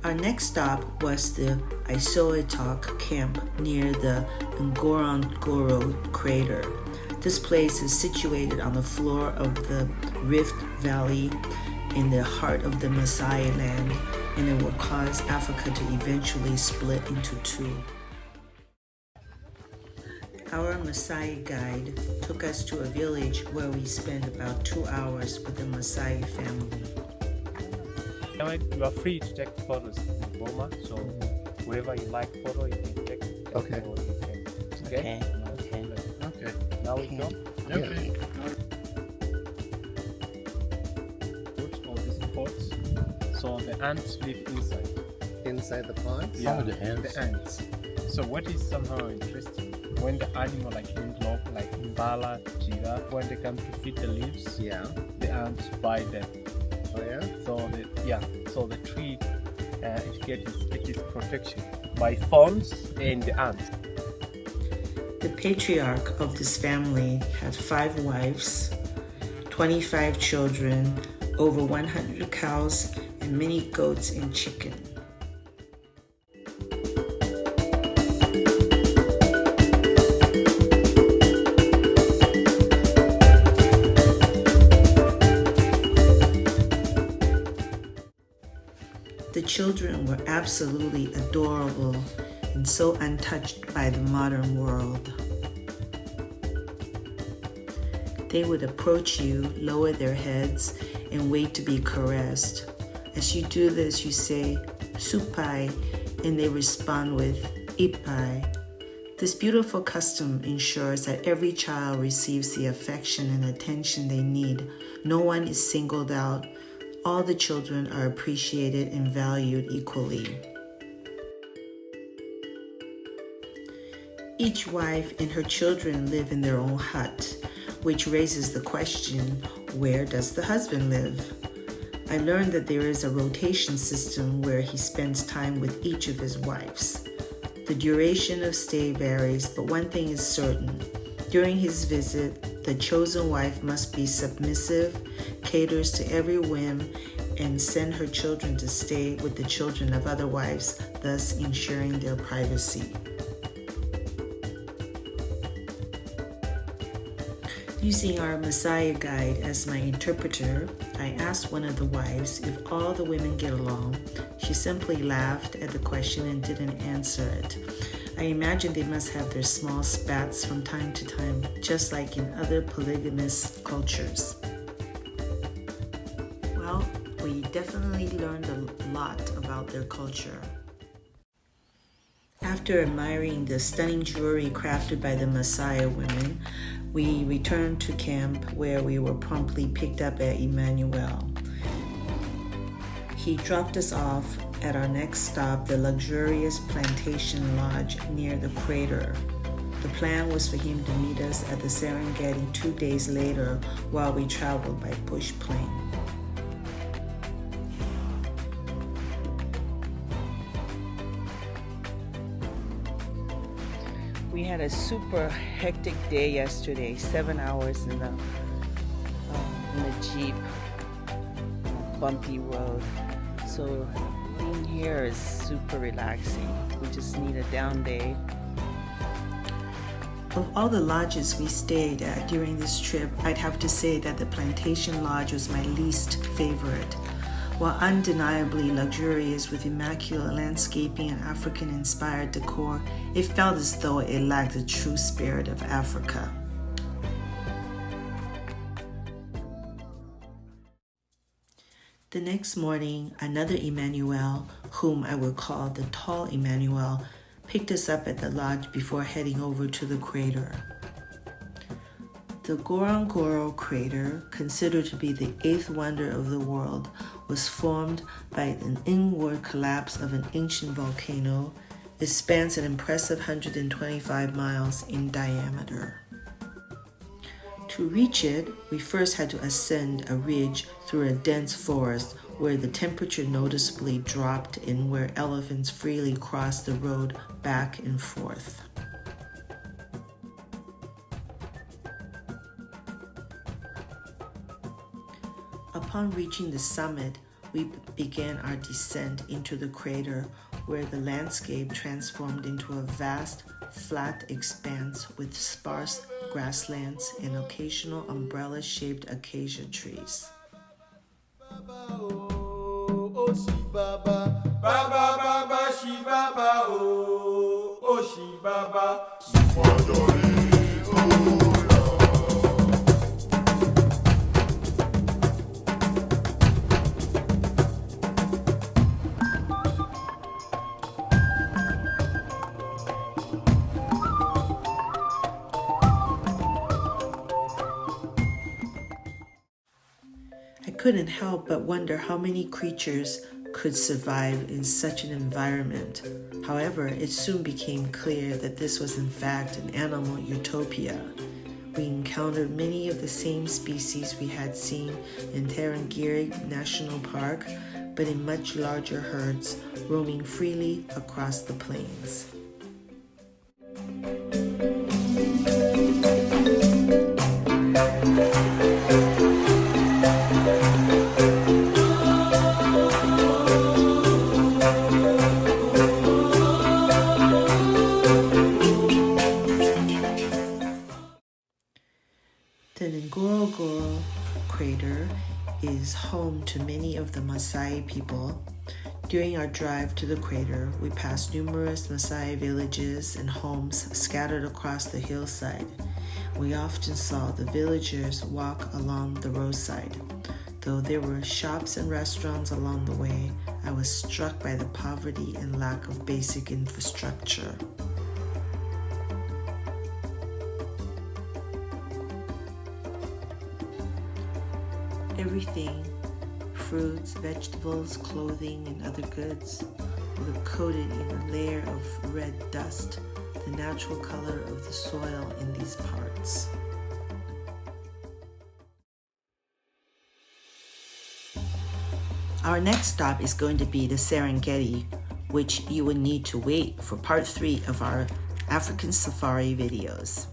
Our next stop was the Isoitok Camp near the Ngorongoro Crater. This place is situated on the floor of the Rift Valley in the heart of the Masai land, and it will cause Africa to eventually split into two. Our Masai guide took us to a village where we spent about 2 hours with the Masai family. You are free to take photos in Boma, so wherever you like photo, you can take. Okay. Okay. Okay. Now we go. Okay. Put all these pots, so the ants live inside. Inside the pods? Yeah, the ants. The ants. So what is somehow interesting, when the animal like antelope, like impala, giraffe, when they come to feed the leaves, Yeah. the ants bite them. Oh yeah? So the tree it is protection by thorns and the ants. The patriarch of this family had 5 wives, 25 children, over 100 cows, and many goats and chickens. The children were absolutely adorable and so untouched by the modern world. They would approach you, lower their heads, and wait to be caressed. As you do this, you say, "Supai," and they respond with, "Ipai." This beautiful custom ensures that every child receives the affection and attention they need. No one is singled out. All the children are appreciated and valued equally. Each wife and her children live in their own hut, which raises the question, where does the husband live? I learned that there is a rotation system where he spends time with each of his wives. The duration of stay varies, but one thing is certain. During his visit, the chosen wife must be submissive, caters to every whim, and send her children to stay with the children of other wives, thus ensuring their privacy. Using our Masai guide as my interpreter, I asked one of the wives if all the women get along. She simply laughed at the question and didn't answer it. I imagine they must have their small spats from time to time, just like in other polygamous cultures. Well, we definitely learned a lot about their culture. After admiring the stunning jewelry crafted by the Masai women, we returned to camp where we were promptly picked up by Emmanuel. He dropped us off at our next stop, the luxurious Plantation Lodge near the crater. The plan was for him to meet us at the Serengeti 2 days later while we traveled by bush plane. We had a super hectic day yesterday, 7 hours in the Jeep, bumpy road. So being here is super relaxing. We just need a down day. Of all the lodges we stayed at during this trip, I'd have to say that the Plantation Lodge was my least favorite. While undeniably luxurious with immaculate landscaping and African-inspired decor, it felt as though it lacked the true spirit of Africa. The next morning, another Emmanuel, whom I will call the tall Emmanuel, picked us up at the lodge before heading over to the crater. The Ngorongoro Crater, considered to be the 8th wonder of the world, was formed by an inward collapse of an ancient volcano. It spans an impressive 125 miles in diameter. To reach it, we first had to ascend a ridge through a dense forest where the temperature noticeably dropped and where elephants freely crossed the road back and forth. Upon reaching the summit, we began our descent into the crater, where the landscape transformed into a vast, flat expanse with sparse grasslands and occasional umbrella-shaped acacia trees. I couldn't help but wonder how many creatures could survive in such an environment. However, it soon became clear that this was in fact an animal utopia. We encountered many of the same species we had seen in Tarangire National Park, but in much larger herds, roaming freely across the plains. The Ngorongoro Crater is home to many of the Masai people. During our drive to the crater, we passed numerous Masai villages and homes scattered across the hillside. We often saw the villagers walk along the roadside. Though there were shops and restaurants along the way, I was struck by the poverty and lack of basic infrastructure. Everything, fruits, vegetables, clothing, and other goods, were coated in a layer of red dust, the natural color of the soil in these parts. Our next stop is going to be the Serengeti, which you will need to wait for part 3 of our African safari videos.